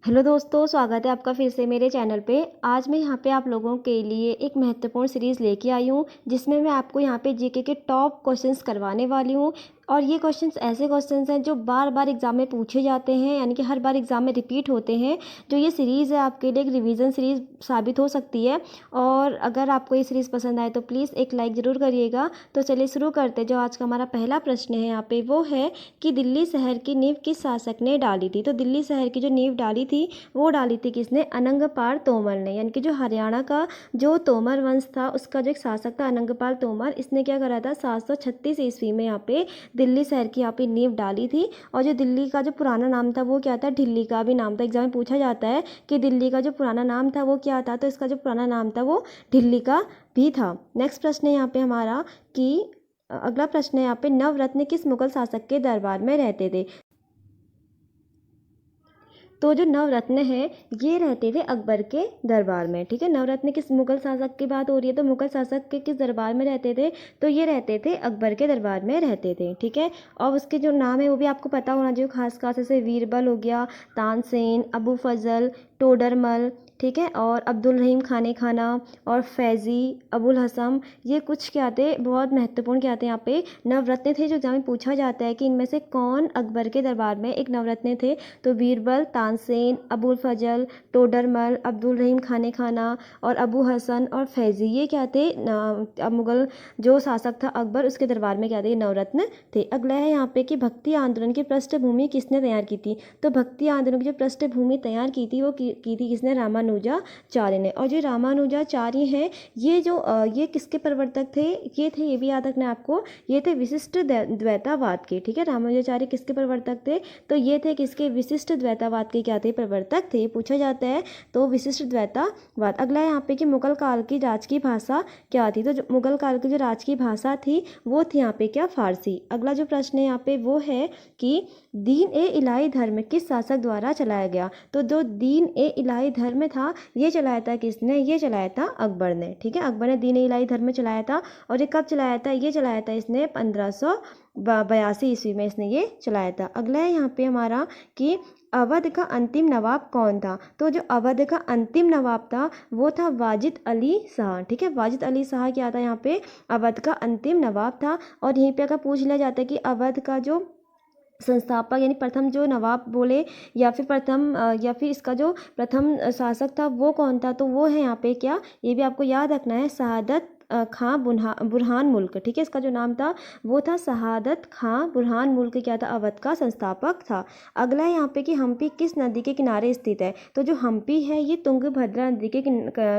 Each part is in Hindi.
हेलो दोस्तों, स्वागत है आपका फिर से मेरे चैनल पे। आज मैं यहाँ पे आप लोगों के लिए एक महत्वपूर्ण सीरीज़ लेके आई हूँ, जिसमें मैं आपको यहाँ पे जीके के टॉप क्वेश्चंस करवाने वाली हूँ। और ये क्वेश्चंस ऐसे क्वेश्चंस हैं जो बार बार एग्ज़ाम में पूछे जाते हैं, यानी कि हर बार एग्ज़ाम में रिपीट होते हैं। जो ये सीरीज़ है आपके लिए एक रिवीजन सीरीज़ साबित हो सकती है। और अगर आपको ये सीरीज़ पसंद आए तो प्लीज़ एक लाइक ज़रूर करिएगा। तो चलिए शुरू करते हैं। जो आज का हमारा पहला प्रश्न है यहाँ पे वो है कि दिल्ली शहर की नींव किस शासक ने डाली थी। तो दिल्ली शहर की जो नींव डाली थी वो डाली थी किसने? अनंगपाल तोमर ने। यानी कि जो हरियाणा का जो तोमर वंश था उसका जो एक शासक था अनंगपाल तोमर, इसने क्या करा था 736 ईस्वी में यहाँ पे दिल्ली शहर की यहाँ पे नींव डाली थी। और जो दिल्ली का जो पुराना नाम था वो क्या था? ढिल्ली का भी नाम था। एग्जाम में पूछा जाता है कि दिल्ली का जो पुराना नाम था वो क्या था, तो इसका जो पुराना नाम था वो ढिल्ली का भी था। नेक्स्ट प्रश्न है यहाँ पे हमारा कि अगला प्रश्न है यहाँ पे नवरत्न किस मुगल शासक के दरबार में रहते थे। तो जो नवरत्न है ये रहते थे अकबर के दरबार में। ठीक है, नवरत्न किस मुगल शासक की बात हो रही है, तो मुगल शासक के किस दरबार में रहते थे? तो ये रहते थे अकबर के दरबार में रहते थे। ठीक है, और उसके जो नाम है वो भी आपको पता होना चाहिए खास खास, जैसे बीरबल हो गया, तानसेन, अबू फजल, टोडरमल, ठीक है, और अब्दुल रहीम खाने खाना और फैज़ी, अबुल हसम, ये कुछ क्या थे? बहुत महत्वपूर्ण क्या थे यहाँ पे? नवरत्न थे। जो एग्जाम में पूछा जाता है कि इनमें से कौन अकबर के दरबार में एक नवरत्न थे, तो बीरबल, तानसेन, अबुल फजल, टोडरमल, अब्दुल रहीम खाने खाना और अबू हसन और फैज़ी, ये क्या थे? मुगल जो शासक था अकबर, उसके दरबार में क्या थे? नवरत्न थे। अगला है यहाँ पे कि भक्ति आंदोलन की पृष्ठभूमि किसने तैयार की थी। तो भक्ति आंदोलन की जो पृष्ठभूमि तैयार की थी वो की थी किसने? रामानुजाचार्य ने। और जो रामानुजाचार्य हैं ये किसके प्रवर्तक थे? ये भी याद रखना है आपको, ये थे विशिष्ट द्वैतावाद के। ठीक है, रामानुजाचार्य किसके प्रवर्तक थे? तो ये थे किसके? विशिष्ट द्वैतावाद के क्या थे? प्रवर्तक थे। पूछा जाता है तो विशिष्ट द्वैतावाद। अगला है यहाँ पे कि मुगल काल की राजकीय भाषा क्या थी। तो मुगल काल की जो राजकीय भाषा थी वो थी यहाँ पे क्या? फारसी। अगला जो प्रश्न है यहाँ पे वो है कि दीन ए इलाही धर्म किस शासक द्वारा चलाया गया। तो जो दीन ए इलाही धर्म था ये चलाया था किसने? ये चलाया था अकबर ने। ठीक है, अकबर ने दीन ए इलाही धर्म चलाया था। और ये कब चलाया था? ये चलाया था इसने 1582 ईस्वी में इसने ये चलाया था। अगला है यहाँ पे हमारा कि अवध का अंतिम नवाब कौन था। तो जो अवध का अंतिम नवाब था वो था वाजिद अली शाह। ठीक है, वाजिद अली शाह क्या था यहाँ पे? अवध का अंतिम नवाब था। और यहीं पे अगर पूछ लिया जाता है कि अवध का जो संस्थापक यानी प्रथम जो नवाब बोले या फिर या फिर इसका जो प्रथम शासक था वो कौन था, तो वो है यहाँ पे क्या? ये भी आपको याद रखना है, शहादत खां बुरहान मुल्क। ठीक है, इसका जो नाम था वो था शहादत खां बुरहान मुल्क, क्या था? अवध का संस्थापक था। अगला है यहाँ पे कि हम्पी किस नदी के किनारे स्थित है। तो जो हम्पी है ये तुंगभद्रा नदी के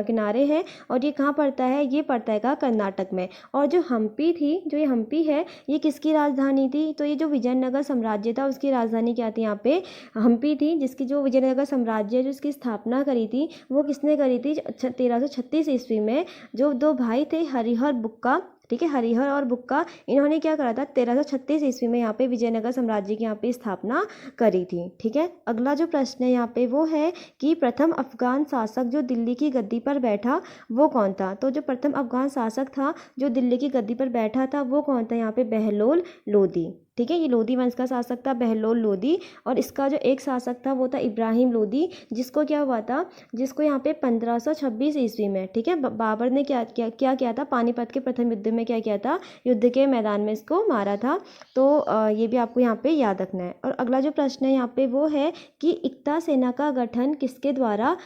किनारे है। और ये कहाँ पड़ता है? ये पड़ता है कहाँ? कर्नाटक में। और जो हम्पी थी, जो ये हम्पी है ये किसकी राजधानी थी? तो ये जो विजयनगर साम्राज्य था उसकी राजधानी क्या थी? यहाँ पे हम्पी थी, जिसकी जो विजयनगर साम्राज्य जो इसकी स्थापना करी थी वो किसने करी थी? 1336 ईस्वी में। जो दो भाई थे हरिहर बुक्का, ठीक है, हरिहर और बुक्का, इन्होंने क्या करा था? 1336 ईस्वी में यहाँ पे विजयनगर साम्राज्य की यहाँ पे स्थापना करी थी। ठीक है, अगला जो प्रश्न है यहाँ पे वो है कि प्रथम अफगान शासक जो दिल्ली की गद्दी पर बैठा वो कौन था। तो जो प्रथम अफगान शासक था जो दिल्ली की गद्दी पर बैठा था वो कौन था? यहाँ पे बहलोल लोदी। ठीक है, ये लोदी वंश का शासक था बहलोल लोदी। और इसका जो एक शासक था वो था इब्राहिम लोदी, जिसको क्या हुआ था? जिसको यहाँ पे 1526 ईस्वी में, ठीक है, बाबर ने क्या किया था? पानीपत के प्रथम युद्ध में क्या किया था? युद्ध के मैदान में इसको मारा था। तो ये भी आपको यहाँ पे याद रखना है। और अगला जो प्रश्न है यहाँ पे वो है कि इक्ता सेना का गठन किसके द्वारा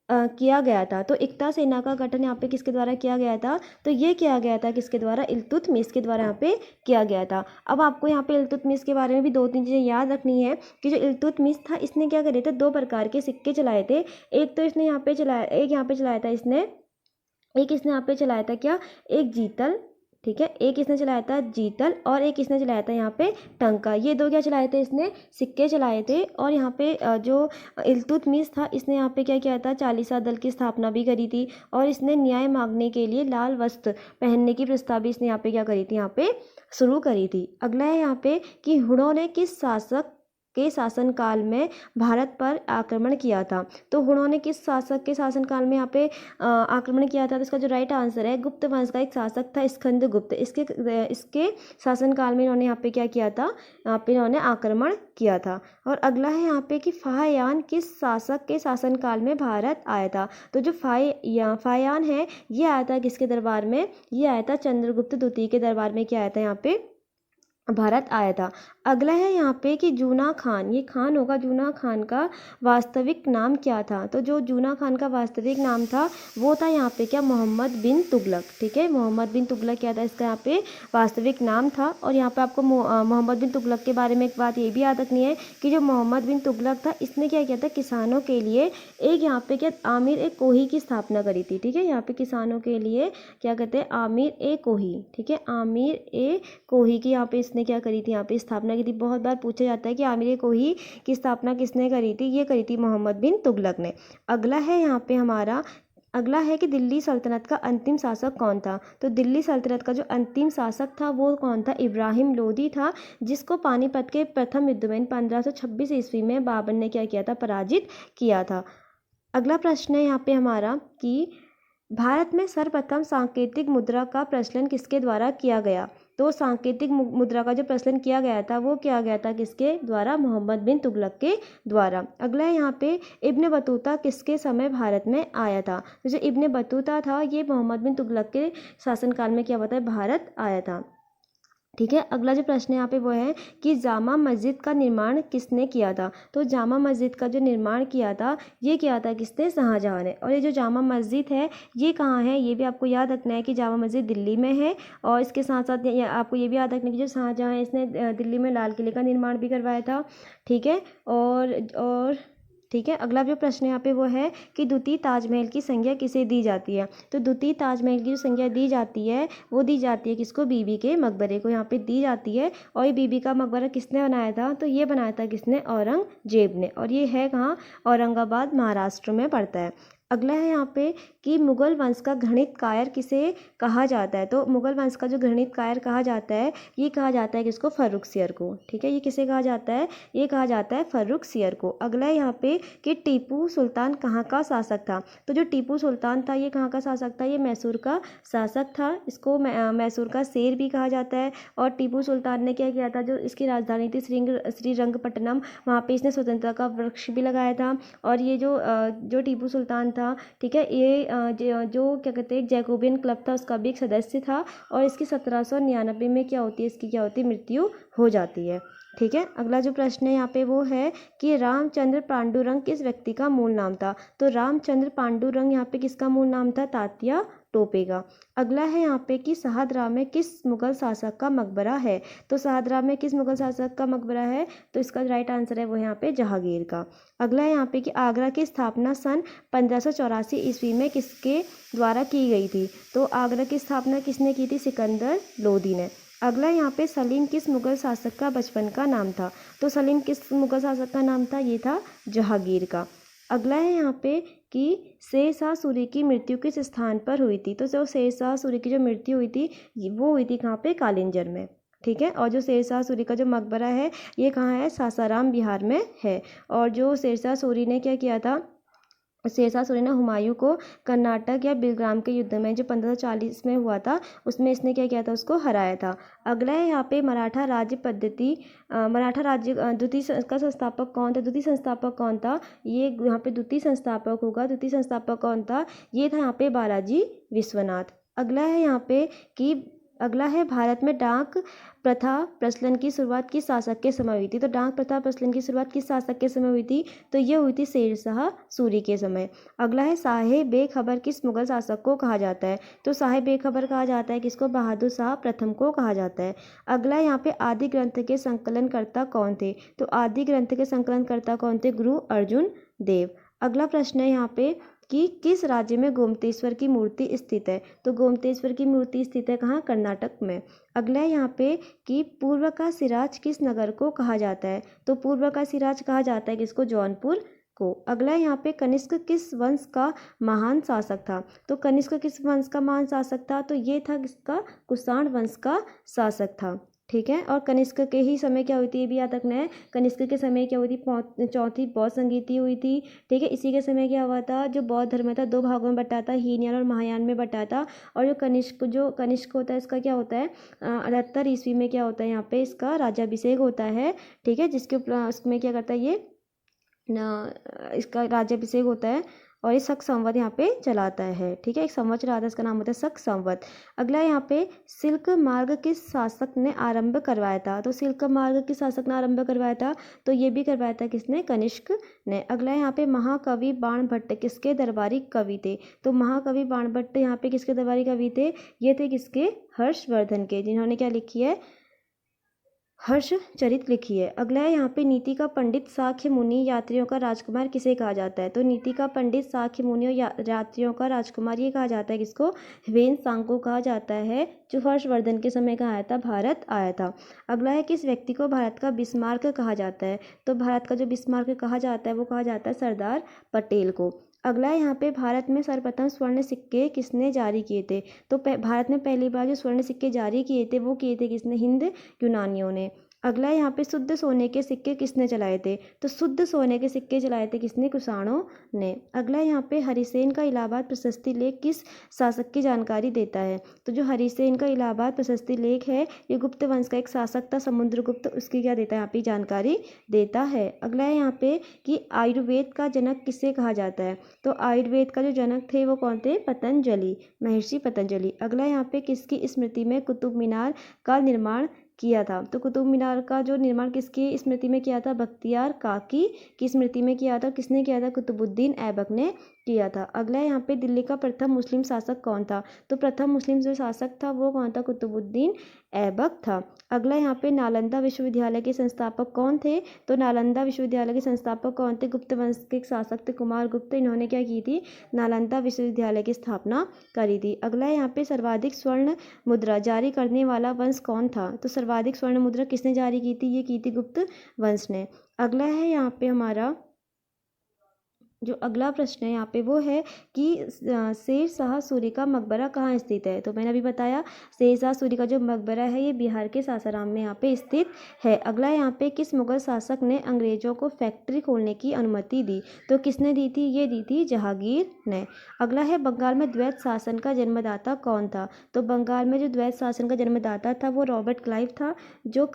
किया गया था। तो इक्ता सेना का गठन यहाँ पे किसके द्वारा किया गया था? तो ये किया गया था किसके द्वारा? इल्तुतमिश के द्वारा यहाँ पे किया गया था। अब आपको यहाँ पे इल्तुतमिश के बारे में भी दो तीन चीज़ें याद रखनी है कि जो इल्तुतमिश था इसने क्या करे थे? दो प्रकार के सिक्के चलाए थे। एक तो इसने यहाँ पे चलाया, एक यहाँ पे चलाया था इसने, एक इसने यहाँ पे चलाया था क्या? एक जीतल। ठीक है, एक इसने चलाया था जीतल और एक इसने चलाया था यहाँ पे टंका। ये दो क्या चलाए थे? इसने सिक्के चलाए थे। और यहाँ पे जो इल्तुतमिश था इसने यहाँ पे क्या किया था? चालीसा दल की स्थापना भी करी थी। और इसने न्याय मांगने के लिए लाल वस्त्र पहनने की प्रस्ताव भी इसने यहाँ पे क्या करी थी? यहाँ पे शुरू करी थी। अगला है यहाँ पे कि हुड़ों ने किस शासक के शासनकाल में भारत पर आक्रमण किया था। तो हुणों ने किस शासक के शासनकाल में यहाँ पे आक्रमण किया था? तो इसका जो राइट आंसर है, गुप्त वंश का एक शासक था स्कंदगुप्त। इसके शासनकाल में इन्होंने यहाँ पे क्या किया था? यहाँ पे इन्होंने आक्रमण किया था। और अगला है यहाँ पे कि फाह्यान किस शासक के शासनकाल में भारत आया था? तो जो फाह्यान है ये आया था किसके दरबार में? ये आया था चंद्रगुप्त द्वितीय के दरबार में। क्या आया था? यहाँ पे भारत आया था। अगला है यहाँ पे कि जूना खान, ये खान होगा, जूना खान का वास्तविक नाम क्या था? तो जो जूना खान का वास्तविक नाम था वो था यहाँ पे क्या? मोहम्मद बिन तुगलक। ठीक है, मोहम्मद बिन तुगलक क्या था? इसका यहाँ पे वास्तविक नाम था। और यहाँ पे आपको मोहम्मद बिन तुगलक के बारे में एक बात ये भी याद रखनी है कि जो मोहम्मद बिन तुगलक था इसने क्या किया था? किसानों के लिए एक यहाँ पे क्या आमिर ए कोही की स्थापना करी थी। ठीक है, यहाँ पे किसानों के लिए क्या कहते हैं? आमिर ए कोही। ठीक है, आमिर ए कोही की यहाँ पे इसने क्या करी थी? यहाँ पे स्थापना की थी। बहुत बार पूछा जाता है कि आमिर ए कोही की स्थापना किसने करी थी? ये करी थी मोहम्मद बिन तुगलक ने। अगला है यहाँ पे हमारा, अगला है कि दिल्ली सल्तनत का अंतिम शासक कौन था? तो दिल्ली सल्तनत का जो अंतिम शासक था वो कौन था? इब्राहिम लोदी था, जिसको पानीपत के प्रथम युद्ध में 1526 ईस्वी में बाबर ने क्या किया था? पराजित किया था। अगला प्रश्न है यहाँ पे हमारा कि भारत में सर्वप्रथम सांकेतिक मुद्रा का प्रचलन किसके द्वारा किया गया? तो सांकेतिक मुद्रा का जो प्रचलन किया गया था वो किया गया था किसके द्वारा? मोहम्मद बिन तुगलक के द्वारा। अगला है यहाँ पे इब्न बतूता किसके समय भारत में आया था? तो जो इब्न बतूता था ये मोहम्मद बिन तुगलक के शासनकाल में क्या होता है? भारत आया था। ठीक है, अगला जो प्रश्न है यहाँ पे वो है कि जामा मस्जिद का निर्माण किसने किया था? तो जामा मस्जिद का जो निर्माण किया था ये किया था किसने? शाहजहां ने। और ये जो जामा मस्जिद है ये कहाँ है? ये भी आपको याद रखना है कि जामा मस्जिद दिल्ली में है। और इसके साथ साथ आपको ये भी याद रखना है कि जो शाहजहां है इसने दिल्ली में लाल किले का निर्माण भी करवाया था। ठीक है, और ठीक है, अगला जो प्रश्न यहाँ पे वो है कि द्वितीय ताजमहल की संज्ञा किसे दी जाती है? तो द्वितीय ताजमहल की जो संज्ञा दी जाती है वो दी जाती है किसको? बीबी के मकबरे को यहाँ पे दी जाती है। और ये बीबी का मकबरा किसने बनाया था? तो ये बनाया था किसने? औरंगजेब ने। और ये है कहाँ? औरंगाबाद, महाराष्ट्र में पड़ता है। अगला है यहाँ पे कि मुगल वंश का घृणितकायर किसे कहा जाता है? तो मुगल वंश का जो घृणितकायर कहा जाता है ये कहा जाता है किसको? फर्रुखसियर को। ठीक है, ये किसे कहा जाता है? ये कहा जाता है फर्रुखसियर को। अगला है यहाँ पे कि टीपू सुल्तान कहाँ का शासक था? तो जो टीपू सुल्तान था ये कहाँ का शासक था? ये मैसूर का शासक था। इसको मैसूर का शेर भी कहा जाता है। और टीपू सुल्तान ने क्या किया था? जो इसकी राजधानी थी श्रीरंगपट्टनम, वहाँ पे इसने स्वतंत्रता का वृक्ष भी लगाया था। और ये जो टीपू सुल्तान था, ठीक है, ये जो क्या कहते हैं जैकोबियन क्लब था उसका भी एक सदस्य था। और इसकी 1799 में क्या होती है? इसकी क्या होती है? मृत्यु हो जाती है। ठीक है, अगला जो प्रश्न है यहाँ पे वो है कि रामचंद्र पांडुरंग किस व्यक्ति का मूल नाम था? तो रामचंद्र पांडुरंग यहाँ पे किसका मूल नाम था? तात्या टोपे का। अगला है यहाँ पे कि शाहदरा में किस मुगल शासक का मकबरा है? तो शाहदरा में किस मुगल शासक का मकबरा है? तो इसका राइट आंसर है वो यहाँ पे जहांगीर का। अगला है यहाँ पे कि आगरा की स्थापना सन 1584 ईस्वी में किसके द्वारा की गई थी? तो आगरा की स्थापना किसने की थी? सिकंदर लोदी ने। अगला यहाँ पे सलीम किस मुगल शासक का बचपन का नाम था? तो सलीम किस मुगल शासक का नाम था? ये था जहांगीर का। अगला है यहाँ पे कि शेर शाह सूरी की मृत्यु किस स्थान पर हुई थी? तो जो शेर शाह सूरी की जो मृत्यु हुई थी वो हुई थी कहाँ पे? कालिंजर में। ठीक है, और जो शेर शाह सूरी का जो मकबरा है ये कहाँ है? सासाराम बिहार में है। और जो शेर शाह सूरी ने क्या किया था? शेर शाह सूरी ने हुमायूं को कर्नाटक या बिलग्राम के युद्ध में जो 1540 में हुआ था उसमें इसने क्या किया था? उसको हराया था। अगला है यहाँ पे मराठा राज्य पद्धति, मराठा राज्य द्वितीय का संस्थापक कौन था? द्वितीय संस्थापक कौन था? ये यहाँ पे द्वितीय संस्थापक होगा। द्वितीय संस्थापक कौन था? ये था यहाँ पे बालाजी विश्वनाथ। अगला है यहाँ पे कि अगला है भारत में डाक प्रथा प्रचलन की शुरुआत किस शासक के समय हुई थी? तो डाक प्रथा प्रचलन की शुरुआत किस शासक के समय हुई थी? तो ये हुई थी शेर शाह सूरी के समय। अगला है साहेब बेखबर किस मुगल शासक को कहा जाता है? तो साहेब बेखबर कहा जाता है किसको? बहादुर शाह प्रथम को कहा जाता है। अगला यहाँ पे आदि ग्रंथ के संकलनकर्ता कौन थे? तो आदि ग्रंथ के संकलनकर्ता कौन थे? गुरु अर्जुन देव। अगला प्रश्न है यहाँ पे कि किस राज्य में गोमतेश्वर की मूर्ति स्थित है? तो गोमतेश्वर की मूर्ति स्थित है कहाँ? कर्नाटक में। अगला है यहाँ पे कि पूर्व का सिराज किस नगर को कहा जाता है? तो पूर्व का सिराज कहा जाता है किसको? जौनपुर को। अगला है यहाँ पे कनिष्क किस वंश का महान शासक था? तो कनिष्क किस वंश का महान शासक था? तो ये था किसका? कुषाण वंश का शासक था। ठीक है। और कनिष्क के ही समय क्या हुई थी, ये भी याद रखना है। कनिष्क के समय क्या हुई थी, चौथी बौद्ध संगीति हुई थी। ठीक है। इसी के समय क्या हुआ था, जो बौद्ध धर्म था 2 भागों में बटा था, हीनयान और महायान में बटा था। और जो कनिष्क होता है इसका क्या होता है, 78 ईस्वी में क्या होता है, यहाँ पे इसका राज्याभिषेक होता है। ठीक है। जिसके उसमें क्या करता है ये इसका राज्याभिषेक होता है और ये शक संवत यहाँ पे चलाता है। ठीक है। एक संवत चलाता है, इसका नाम होता है शक संवत। अगला यहाँ पे सिल्क मार्ग किस शासक ने आरंभ करवाया था, तो सिल्क मार्ग किस शासक ने आरंभ करवाया था, तो ये भी करवाया था किसने, कनिष्क ने। अगला यहाँ पे महाकवि बाणभट्ट किसके दरबारी कवि थे, तो महाकवि बाणभट्ट यहाँ पे किसके दरबारी कवि थे, ये थे किसके, हर्षवर्धन के, जिन्होंने क्या लिखी है, हर्षचरित लिखी है। अगला है यहाँ पे नीति का पंडित साख्य मुनि यात्रियों का राजकुमार किसे कहा जाता है, तो नीति का पंडित साख्य मुनि और यात्रियों का राजकुमार ये कहा जाता है किसको, ह्वेन-त्सांग को कहा जाता है, जो हर्षवर्धन के समय कहाँ आया था, भारत आया था। अगला है किस व्यक्ति को भारत का बिस्मार्क कहा जाता है, तो भारत का जो बिस्मार्क कहा जाता है वो कहा जाता है सरदार पटेल को। अगला है यहाँ पे भारत में सर्वप्रथम स्वर्ण सिक्के किसने जारी किए थे, तो भारत में पहली बार जो स्वर्ण सिक्के जारी किए थे वो किए थे किसने, हिंद यूनानियों ने। अगला यहाँ पे शुद्ध सोने के सिक्के किसने चलाए थे, तो शुद्ध सोने के सिक्के चलाए थे किसने, कुषाणों ने। अगला यहाँ पे हरिसेन का इलाहाबाद प्रशस्ति लेख किस शासक की जानकारी देता है, तो जो हरिसेन का इलाहाबाद प्रशस्ति लेख है ये गुप्त वंश का एक शासक था समुद्रगुप्त, उसकी क्या देता है यहाँ पे जानकारी देता है। अगला है यहाँ पे कि आयुर्वेद का जनक किसे कहा जाता है, तो आयुर्वेद का जो जनक थे वो कौन थे, पतंजलि, महर्षि पतंजलि। अगला यहाँ पे किसकी स्मृति में कुतुब मीनार का निर्माण किया था, तो कुतुब मीनार का जो निर्माण किसकी स्मृति में किया था, बख्तियार काकी की स्मृति में किया था। किसने किया था, कुतुबुद्दीन ऐबक ने किया था। अगला यहाँ पे दिल्ली का प्रथम मुस्लिम शासक कौन था, तो प्रथम मुस्लिम जो शासक था वो कौन था, कुतुबुद्दीन ऐबक था। अगला यहाँ पे नालंदा विश्वविद्यालय के संस्थापक कौन थे, तो नालंदा विश्वविद्यालय के संस्थापक कौन थे, गुप्त वंश के एक शासक थे कुमार गुप्त, इन्होंने क्या की थी, नालंदा विश्वविद्यालय की स्थापना करी थी। अगला यहाँ पे सर्वाधिक स्वर्ण मुद्रा जारी करने वाला वंश कौन था, तो सर्वाधिक स्वर्ण मुद्रा किसने जारी की थी, ये की थी गुप्त वंश ने। अगला है यहाँ पे हमारा जो अगला प्रश्न है यहाँ पे वो है कि शेर शाह सूरी का मकबरा कहाँ स्थित है, तो मैंने अभी बताया शेर शाह सूरी का जो मकबरा है ये बिहार के सासाराम में यहाँ पे स्थित है। अगला यहाँ पे किस मुगल शासक ने अंग्रेजों को फैक्ट्री खोलने की अनुमति दी, तो किसने दी थी, ये दी थी जहांगीर ने। अगला है बंगाल में द्वैत शासन का जन्मदाता कौन था, तो बंगाल में जो द्वैत शासन का जन्मदाता था वो रॉबर्ट क्लाइव था, जो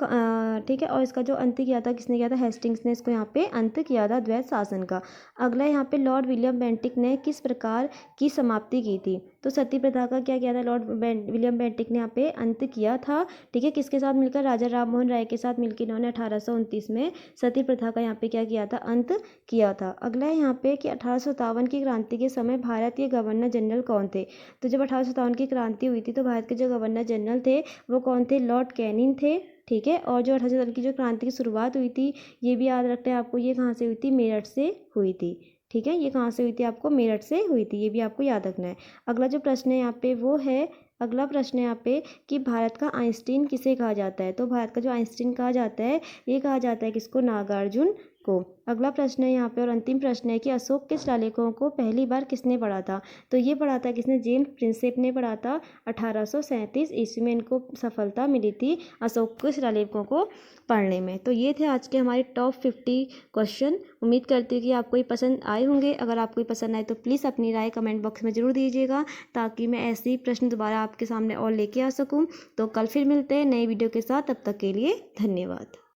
ठीक है। और इसका जो अंत किया था किसने किया था, हेस्टिंग्स ने इसको यहाँ पे अंत किया था द्वैत शासन का। अगला यहाँ पे लॉर्ड विलियम बेंटिक ने किस प्रकार की समाप्ति की थी, तो सती प्रथा का क्या किया था, लॉर्ड विलियम बेंटिक ने यहाँ पे अंत किया था। ठीक है। किसके साथ मिलकर, राजा राम मोहन राय के साथ मिलकर इन्होंने 1829 में सती प्रथा का यहाँ पे क्या किया था, अंत किया था। अगला है यहाँ पे कि 1857 की क्रांति के समय भारत के गवर्नर जनरल कौन थे, तो जब 1857 की क्रांति हुई थी तो भारत के जो गवर्नर जनरल थे वो कौन थे, लॉर्ड कैनिंग थे। ठीक है। और जो 1857 की जो क्रांति की शुरुआत हुई थी ये भी याद रखते हैं आपको, ये कहाँ से हुई थी, मेरठ से हुई थी। ठीक है। ये कहाँ से हुई थी, आपको मेरठ से हुई थी, ये भी आपको याद रखना है। अगला जो प्रश्न है यहाँ पे वो है, अगला प्रश्न है यहाँ पे कि भारत का आइंस्टीन किसे कहा जाता है, तो भारत का जो आइंस्टीन कहा जाता है ये कहा जाता है किसको, नागार्जुन को। अगला प्रश्न है यहाँ पे और अंतिम प्रश्न है कि अशोक के शिलालेखों को पहली बार किसने पढ़ा था, तो ये पढ़ा था किसने, जेम्स प्रिंसेप ने पढ़ा था 1837 ईस्वी में इनको सफलता मिली थी अशोक के शिलालेखों को पढ़ने में। तो ये थे आज के हमारे टॉप 50 क्वेश्चन। उम्मीद करती हूँ कि आपको ये पसंद आए होंगे। अगर आपको ये पसंद आए तो प्लीज़ अपनी राय कमेंट बॉक्स में ज़रूर दीजिएगा ताकि मैं ऐसे ही प्रश्न दोबारा आपके सामने और लेके आ सकूँ। तो कल फिर मिलते हैं नई वीडियो के साथ, तब तक के लिए धन्यवाद।